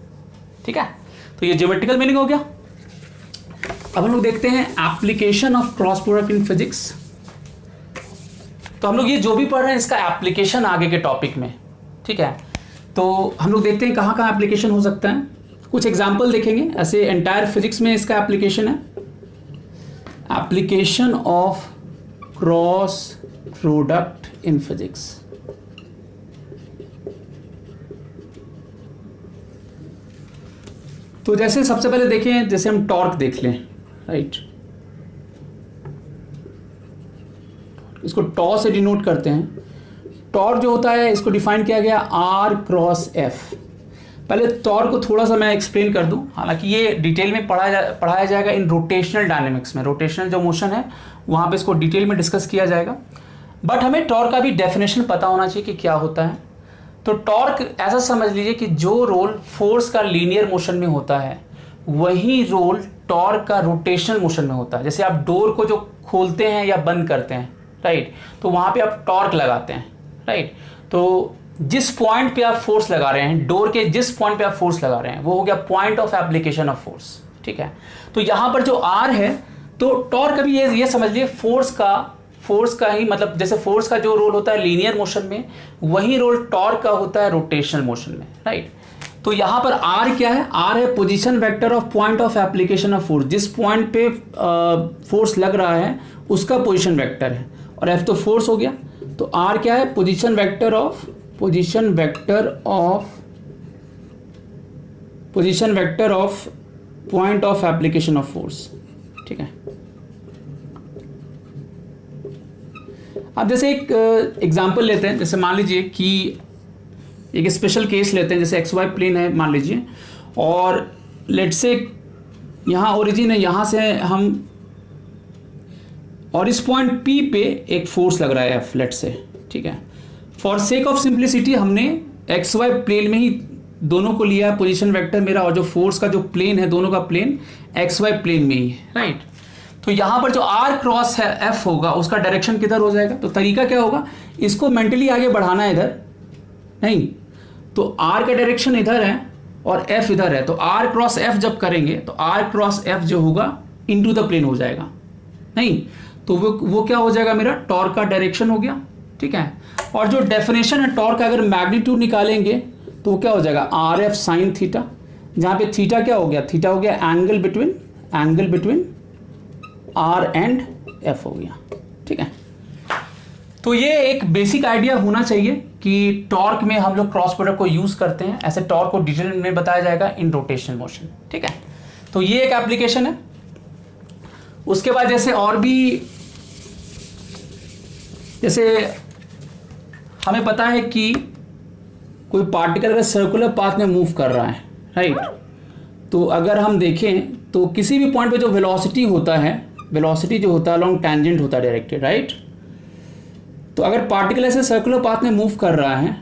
ठीक है। तो ये ज्योमेट्रिकल मीनिंग हो गया। अब हम लोग देखते हैं application of cross product in physics. तो हम लोग ये जो भी पढ़ रहे हैं इसका एप्लीकेशन आगे के टॉपिक में, ठीक है। तो हम लोग देखते हैं कहाँ कहाँ एप्लीकेशन हो सकता है, कुछ एग्जाम्पल देखेंगे। ऐसे एंटायर फिजिक्स में इसका एप्लीकेशन है, application of cross product in physics. तो जैसे सबसे पहले देखें, जैसे हम टॉर्क देख लें, राइट, इसको टॉ से डिनोट करते हैं। टॉर्क जो होता है इसको डिफाइन किया गया आर क्रॉस एफ। पहले टॉर्क को थोड़ा सा मैं एक्सप्लेन कर दूं, हालांकि ये डिटेल में पढ़ाया जाएगा इन रोटेशनल डायनेमिक्स में। रोटेशनल जो मोशन है वहाँ पे इसको डिटेल में डिस्कस किया जाएगा, बट हमें टॉर्क का भी डेफिनेशन पता होना चाहिए कि क्या होता है। तो टॉर्क ऐसा समझ लीजिए कि जो रोल फोर्स का लीनियर मोशन में होता है वही रोल टॉर्क का रोटेशनल मोशन में होता है। जैसे आप डोर को जो खोलते हैं या बंद करते हैं, राइट, तो वहाँ पे आप टॉर्क लगाते हैं, राइट। तो जिस पॉइंट पे आप फोर्स लगा रहे हैं, डोर के जिस पॉइंट पे आप फोर्स लगा रहे हैं वो हो गया point of application of force, ठीक है। तो यहाँ पर जो आर है, तो टॉर्क का भी ये समझ लिए फोर्स का ही मतलब, जैसे फोर्स का जो रोल होता है लीनियर मोशन में वही रोल टॉर्क का होता है रोटेशनल मोशन में, राइट। तो यहाँ पर आर क्या है, आर है position vector of point of application of force. जिस पॉइंट पे फोर्स लग रहा है उसका पोजीशन वेक्टर है, और एफ तो फोर्स हो गया। तो आर क्या है, position vector of point of application of force, ठीक है। अब जैसे एक एग्जांपल लेते हैं, जैसे मान लीजिए कि एक स्पेशल केस लेते हैं, जैसे एक्स वाई प्लेन है मान लीजिए, और लेट से यहाँ ओरिजिन है, यहाँ से हम, और इस पॉइंट P पे एक फोर्स लग रहा है F लेट से, ठीक है। फॉर सेक ऑफ सिंप्लिसिटी हमने एक्स वाई प्लेन में ही दोनों को लिया है पोजीशन वेक्टर मेरा, और जो फोर्स का जो प्लेन है दोनों का प्लेन एक्स वाई प्लेन में ही है, राइट। तो यहाँ पर जो आर क्रॉस है F होगा उसका डायरेक्शन किधर हो जाएगा। तो तरीका क्या होगा, इसको मेंटली आगे बढ़ाना है इधर, नहीं तो R का डायरेक्शन इधर है और F इधर है, तो R क्रॉस F जब करेंगे तो R क्रॉस F जो होगा इनटू द प्लेन हो जाएगा, नहीं तो वो क्या हो जाएगा, मेरा टॉर्क का डायरेक्शन हो गया, ठीक है। और जो डेफिनेशन है टॉर्क का, अगर मैग्नीट्यूड निकालेंगे तो वो क्या हो जाएगा, आर एफ साइन थीटा, जहाँ पे थीटा क्या हो गया, थीटा हो गया angle between angle between R and F हो गया। ठीक है, तो ये एक बेसिक आइडिया होना चाहिए कि टॉर्क में हम लोग क्रॉस प्रोडक्ट को यूज करते हैं। ऐसे टॉर्क को डिटेल में बताया जाएगा इन रोटेशनल मोशन। ठीक है, तो ये एक एप्लीकेशन है। उसके बाद जैसे और भी, जैसे हमें पता है कि कोई पार्टिकल अगर सर्कुलर पाथ में मूव कर रहा है, राइट, तो अगर हम देखें तो किसी भी पॉइंट पे जो वेलोसिटी होता है, वेलोसिटी जो होता है अलोंग टैंजेंट होता है डायरेक्टेड, राइट। तो अगर पार्टिकल ऐसे सर्कुलर पाथ में मूव कर रहा है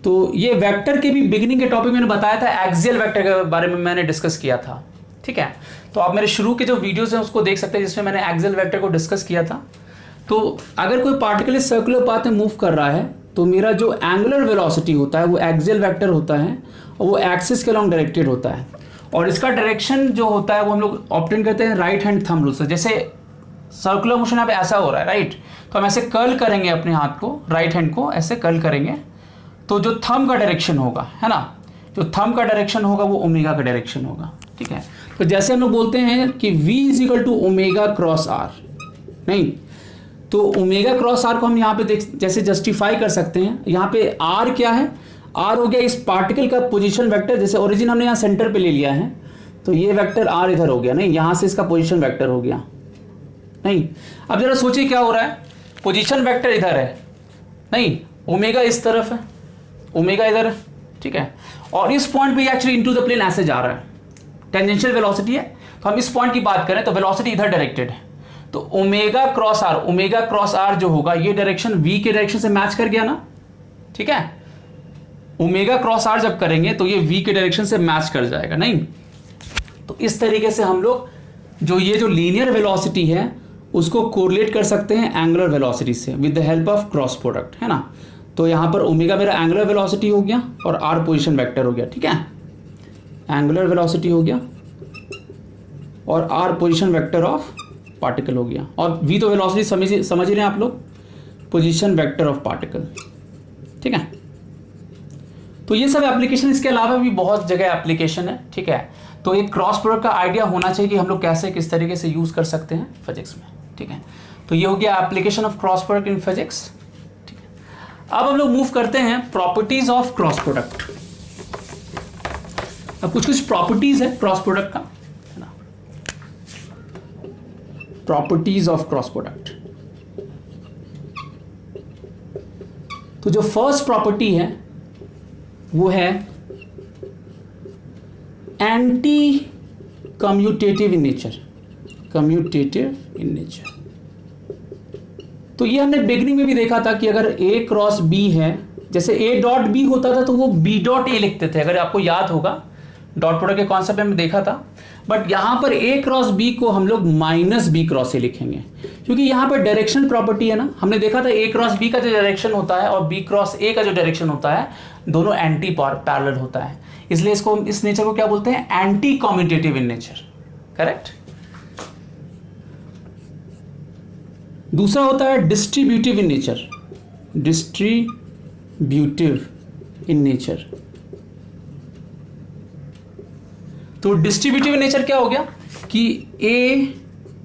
तो ये वेक्टर के भी बिगिनिंग के टॉपिक मैंने बताया था, एक्सियल वेक्टर के बारे में मैंने डिस्कस किया था। ठीक है, तो आप मेरे शुरू के जो वीडियोस हैं उसको देख सकते हैं जिसमें मैंने एक्सियल वेक्टर को डिस्कस किया था। तो अगर कोई पार्टिकल इस सर्कुलर पाथ में मूव कर रहा है तो मेरा जो एंगुलर वेलोसिटी होता है वो एक्सियल वेक्टर होता है और वो एक्सिस के अलॉन्ग डायरेक्टेड होता है। और इसका डायरेक्शन जो होता है वो हम लोग ऑब्टेन करते हैं राइट हैंड थंब रूल से। जैसे सर्कुलर मोशन यहाँ पे ऐसा हो रहा है, राइट, तो हम ऐसे कर्ल करेंगे अपने हाथ को, राइट हैंड को ऐसे कर्ल करेंगे तो जो थंब का डायरेक्शन होगा, है ना, जो थंब का डायरेक्शन होगा वो ओमेगा का डायरेक्शन होगा। ठीक है, तो जैसे हम लोग बोलते हैं कि v is to omega cross R, नहीं, तो ओमेगा क्रॉस आर को हम यहाँ पे देख जैसे जस्टिफाई कर सकते हैं। यहाँ पे आर क्या है, आर हो गया इस पार्टिकल का पोजीशन वेक्टर। जैसे ओरिजिन हमने यहाँ सेंटर पे ले लिया है तो ये वेक्टर आर इधर हो गया, नहीं, यहाँ से इसका पोजीशन वेक्टर हो गया, नहीं। अब जरा सोचिए क्या हो रहा है, पोजीशन वेक्टर इधर है, नहीं, ओमेगा इस तरफ है, ओमेगा इधर है। ठीक है, और इस पॉइंट पे एक्चुअली इनटू द प्लेन ऐसे जा रहा है, टेंजेंशियल वेलोसिटी है। तो हम इस पॉइंट की बात करें तो वेलोसिटी इधर डायरेक्टेड है, तो ओमेगा क्रॉस आर जो होगा ये डायरेक्शन v के डायरेक्शन से मैच कर गया ना। ठीक है, ओमेगा क्रॉस आर जब करेंगे तो ये v के डायरेक्शन से मैच कर जाएगा, नहीं। तो इस तरीके से हम लोग जो ये जो लीनियर वेलोसिटी है उसको कोरिलेट कर सकते हैं एंगुलर वेलोसिटी से with the help of cross product, है ना। तो यहाँ पर ओमेगा मेरा एंगुलर वेलोसिटी हो गया और आर पोजीशन वेक्टर हो गया। ठीक है, एंगुलर वेलोसिटी हो गया और R position vector of particle हो गया, और v तो वेलोसिटी समझ ही रहे हैं आप लोग, पोजीशन वेक्टर ऑफ पार्टिकल। ठीक है, तो ये सब एप्लीकेशन, इसके अलावा भी बहुत जगह एप्लीकेशन है। ठीक है, तो एक क्रॉस प्रोडक्ट का आइडिया होना चाहिए कि हम लोग कैसे किस तरीके से यूज कर सकते हैं फिजिक्स में। ठीक है, तो ये हो गया application of cross product in physics. ठीक है, अब हम लोग मूव करते हैं प्रॉपर्टीज ऑफ क्रॉस प्रोडक्ट। अब कुछ प्रॉपर्टीज है क्रॉस प्रोडक्ट का, है ना, प्रॉपर्टीज ऑफ क्रॉस प्रोडक्ट। तो जो फर्स्ट प्रॉपर्टी है वो है anti commutative in nature, commutative in nature. तो ये हमने बिगनिंग में भी देखा था कि अगर a क्रॉस b है, जैसे a डॉट b होता था तो वो b डॉट a लिखते थे, अगर आपको याद होगा डॉट प्रोडक्ट के कॉन्सेप्ट में देखा था। बट यहां पर a क्रॉस b को हम लोग माइनस b क्रॉस a लिखेंगे, क्योंकि यहां पर डायरेक्शन प्रॉपर्टी है ना। हमने देखा था a क्रॉस b का जो डायरेक्शन होता है और b क्रॉस a का जो डायरेक्शन होता है दोनों एंटी पैरेलल होता है, इसलिए इसको, इस नेचर को क्या बोलते हैं, anti commutative in nature. Correct. दूसरा होता है distributive in nature, distributive in nature. तो डिस्ट्रीब्यूटिव इन नेचर क्या हो गया कि a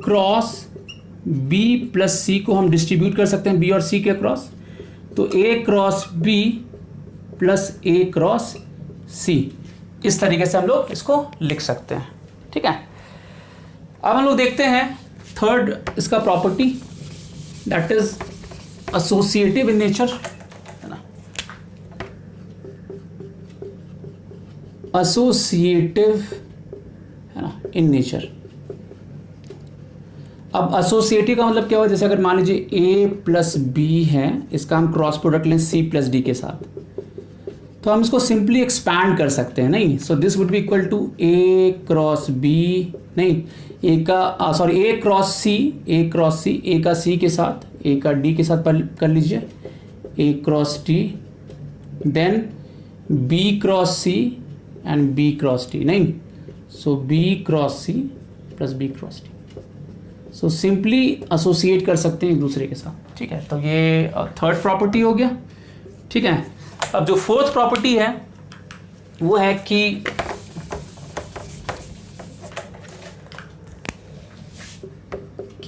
cross b plus c को हम डिस्ट्रीब्यूट कर सकते हैं b और c के क्रॉस, तो a cross b plus a cross c, इस तरीके से हम लोग इसको लिख सकते हैं। ठीक है, अब हम लोग देखते हैं थर्ड इसका property, that is associative in nature, है ना, एसोसिएटिव, है ना, इन नेचर। अब एसोसिएटिव का मतलब क्या हुआ, जैसे अगर मान लीजिए a प्लस बी है, इसका हम क्रॉस प्रोडक्ट लें c प्लस डी के साथ, तो हम इसको सिंपली एक्सपैंड कर सकते हैं, नहीं। So this would be equal to a cross B, नहीं, a cross C, a cross C, a का c के साथ, a का d के साथ कर लीजिए, a cross d, then b cross c and b cross d, नहीं, so b cross c plus b cross d। So simply associate कर सकते हैं एक दूसरे के साथ। ठीक है, तो ये थर्ड प्रॉपर्टी हो गया। ठीक है, अब जो फोर्थ प्रॉपर्टी है वो है कि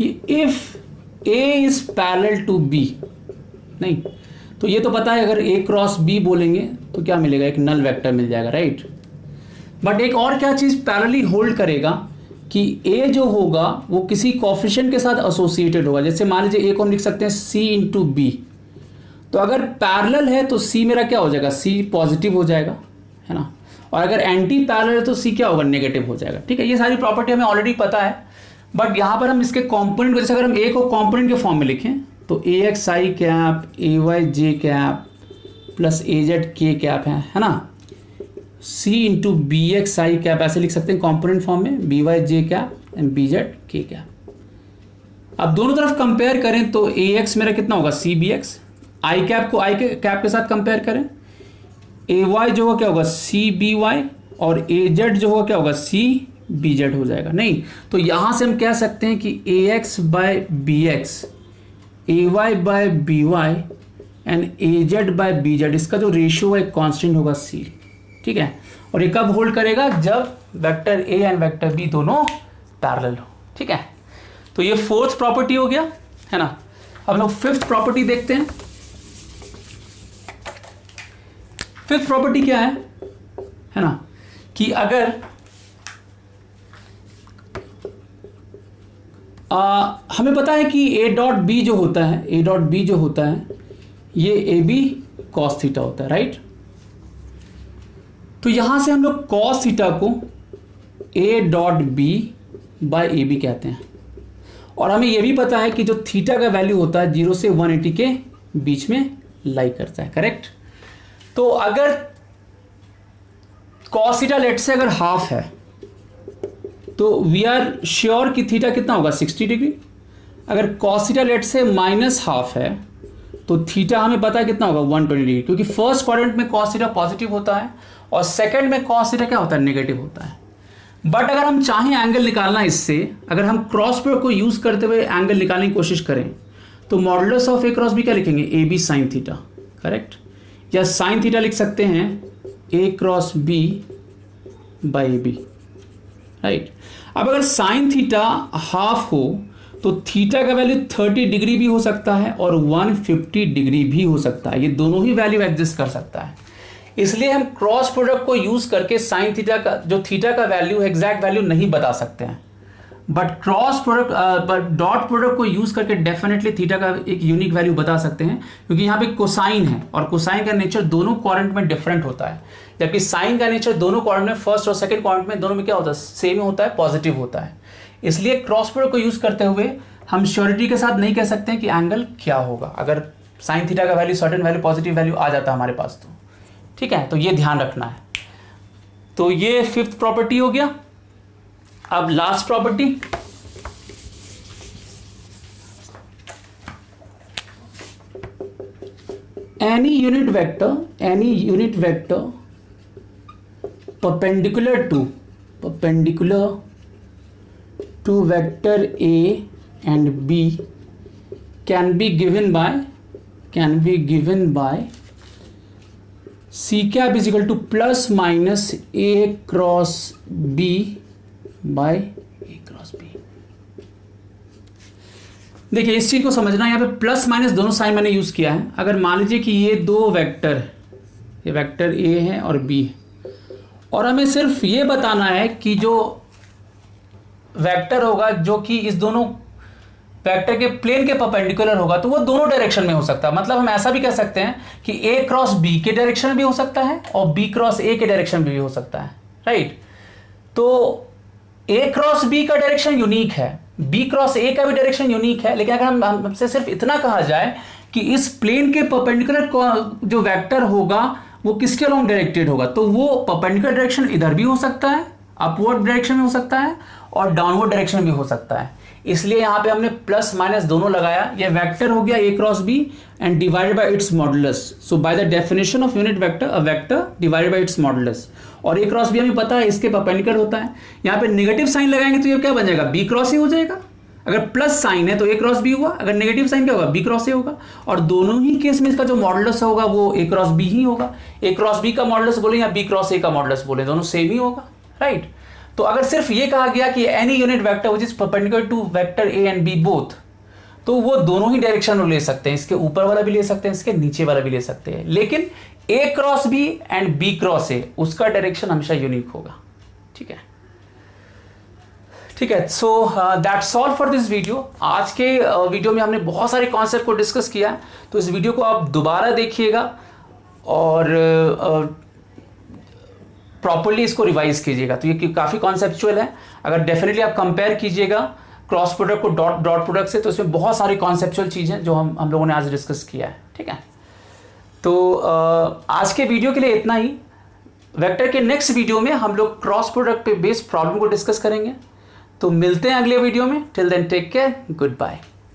कि if A is parallel to B, नहीं तो ये तो पता है, अगर ए क्रॉस बी बोलेंगे तो क्या मिलेगा, एक नल वेक्टर मिल जाएगा, राइट। बट एक और क्या चीज पैरेलली होल्ड करेगा कि ए जो होगा वो किसी कोफिशिएंट के साथ एसोसिएटेड होगा। जैसे मान लीजिए ए को हम लिख सकते हैं सी इंटू बी, तो अगर पैरेलल है तो सी मेरा क्या हो जाएगा, सी पॉजिटिव हो जाएगा, है ना। और अगर एंटी पैरेलल है तो सी क्या होगा, नेगेटिव हो जाएगा, ठीक है। ये सारी प्रॉपर्टी हमें ऑलरेडी पता है, बट यहाँ पर हम इसके कॉम्पोनेंट को, जैसे अगर हम ए को कॉम्पोनेंट के फॉर्म में लिखें तो A X I cap, A Y J cap plus A Z K cap है ना। C into B X I cap ऐसे लिख सकते हैं कॉम्पोनेंट फॉर्म में, B Y J cap and B Z K cap. अब दोनों तरफ कंपेयर करें तो ए एक्स मेरा कितना होगा, C B X, I cap को आई के कैप के साथ कंपेयर करें, ए वाई जो होगा क्या होगा, सी बी वाई, और ए जेड जो होगा क्या होगा, सी बी जेड हो जाएगा। नहीं तो यहां से हम कह सकते हैं कि A X by B X, A Y by B Y and A Z by B Z, इसका जो रेशियो है कांस्टेंट होगा सी, ठीक है। और ये कब होल्ड करेगा, जब vector A and vector B दोनों पैरेलल हो, ठीक है। तो ये फोर्थ प्रॉपर्टी हो गया, है ना। अब लोग फिफ्थ प्रॉपर्टी देखते हैं। फिफ्थ प्रॉपर्टी क्या है ना, कि अगर हमें पता है कि ए डॉट बी जो होता है, ए डॉट बी जो होता है ये ए बी कॉस थीटा होता है, राइट। तो यहां से हम लोग कॉस थीटा को A dot B by A B कहते हैं, और हमें यह भी पता है कि जो थीटा का वैल्यू होता है 0 से 180 के बीच में लाई करता है, करेक्ट। तो अगर कॉस थीटा लेट से अगर हाफ है तो वी आर श्योर कि थीटा कितना होगा, 60 डिग्री। अगर कॉस थीटा लेट से माइनस हाफ है तो थीटा हमें पता है कितना होगा, 120 डिग्री, क्योंकि फर्स्ट क्वाड्रेंट में कॉस थीटा पॉजिटिव होता है और सेकंड में कॉस थीटा क्या होता है, नेगेटिव होता है। बट अगर हम चाहें एंगल निकालना इससे, अगर हम क्रॉस प्रोडक्ट को यूज करते हुए एंगल निकालने की कोशिश करें तो modulus of A cross B क्या लिखेंगे, A B sine theta, correct. या साइन थीटा लिख सकते हैं A cross B by A B, right. अब अगर साइन थीटा हाफ हो तो थीटा का वैल्यू 30 डिग्री भी हो सकता है और 150 डिग्री भी हो सकता है, ये दोनों ही वैल्यू एग्जिस्ट कर सकता है। इसलिए हम क्रॉस प्रोडक्ट को यूज करके साइन थीटा का जो थीटा का वैल्यू है एग्जैक्ट वैल्यू नहीं बता सकते हैं, but cross product dot product को यूज करके डेफिनेटली थीटा का एक यूनिक वैल्यू बता सकते हैं, क्योंकि यहाँ पे कोसाइन है और कोसाइन का नेचर दोनों क्वाड्रेंट में डिफरेंट होता है, जबकि साइन का नेचर दोनों क्वाड्रेंट में, फर्स्ट और सेकंड क्वाड्रेंट में दोनों में क्या होता है, सेम होता है, पॉजिटिव होता है। इसलिए क्रॉस प्रोडक्ट को यूज करते हुए हम श्योरिटी के साथ नहीं कह सकते हैं कि एंगल क्या होगा अगर साइन थीटा का value certain value positive value आ जाता है हमारे पास तो, ठीक है। तो ये ध्यान रखना है। तो ये फिफ्थ प्रॉपर्टी हो गया। अब last property, any unit vector perpendicular to vector A and B can be given by C cap is equal to plus minus A cross B by A cross B। देखिए इस चीज को समझना, यहाँ पे प्लस माइनस दोनों sign मैंने use किया है। अगर मान लीजिए कि ये दो वेक्टर, ये वेक्टर ए है और बी है, और हमें सिर्फ ये बताना है कि जो वेक्टर होगा जो कि इस दोनों वेक्टर के प्लेन के परपेंडिकुलर होगा तो वो दोनों डायरेक्शन में हो सकता है। मतलब हम ऐसा भी कह सकते हैं कि ए क्रॉस बी के डायरेक्शन में भी हो सकता है और बी क्रॉस ए के डायरेक्शन में भी हो सकता है, राइट। तो ए क्रॉस बी का डायरेक्शन यूनिक है, बी क्रॉस ए का भी डायरेक्शन यूनिक है, लेकिन अगर हमसे सिर्फ इतना कहा जाए कि इस प्लेन के परपेंडिकुलर जो वेक्टर होगा वो किसके अलोंग डायरेक्टेड होगा, तो वो परपेंडिकुलर डायरेक्शन इधर भी हो सकता है, अपवर्ड डायरेक्शन में हो सकता है और डाउनवर्ड डायरेक्शन में भी हो सकता है। इसलिए यहां पे हमने प्लस माइनस दोनों लगाया। ये वेक्टर हो गया A cross B and divided by its modulus. So by the definition of unit vector, a vector divided by its modulus. और ए क्रॉस बी हमें पता है इसके परपेंडिकुलर होता है। यहाँ पे नेगेटिव साइन लगाएंगे तो ये क्या बन जाएगा, बी क्रॉस ए हो जाएगा। अगर प्लस साइन है तो ए क्रॉस बी हुआ, अगर नेगेटिव साइन क्या होगा, बी क्रॉस ए होगा। और दोनों ही केस में इसका जो मॉडुलस होगा वो ए क्रॉस बी ही होगा। ए क्रॉस बी का मॉडुलस बोले या बी क्रॉस ए का मॉडुलस बोले, दोनों सेम ही होगा, राइट। तो अगर सिर्फ ये कहा गया कि any unit vector which is perpendicular to vector A and B both, तो वो दोनों ही डायरेक्शन में ले सकते हैं, इसके ऊपर वाला भी ले सकते हैं, इसके नीचे वाला भी ले सकते हैं, लेकिन A cross B and B cross A उसका डायरेक्शन हमेशा यूनिक होगा। ठीक है, ठीक है। So that's all for this video. आज के वीडियो में हमने बहुत सारे कॉन्सेप्ट को डिस्कस किया, तो इस वीडियो को आप दोबारा देखिएगा और प्रॉपर्ली इसको रिवाइज कीजिएगा। तो ये काफ़ी कॉन्सेप्चुअल है। अगर डेफिनेटली आप कंपेयर कीजिएगा cross product co dot product से, तो इसमें बहुत सारी कॉन्सेप्चुअल चीज़ें जो हम लोगों ने आज डिस्कस किया है। ठीक है, तो आज के वीडियो के लिए इतना ही। वेक्टर के नेक्स्ट वीडियो में हम लोग क्रॉस प्रोडक्ट पे बेस्ड प्रॉब्लम को डिस्कस करेंगे। तो मिलते हैं अगले वीडियो में। Till then take care, good bye.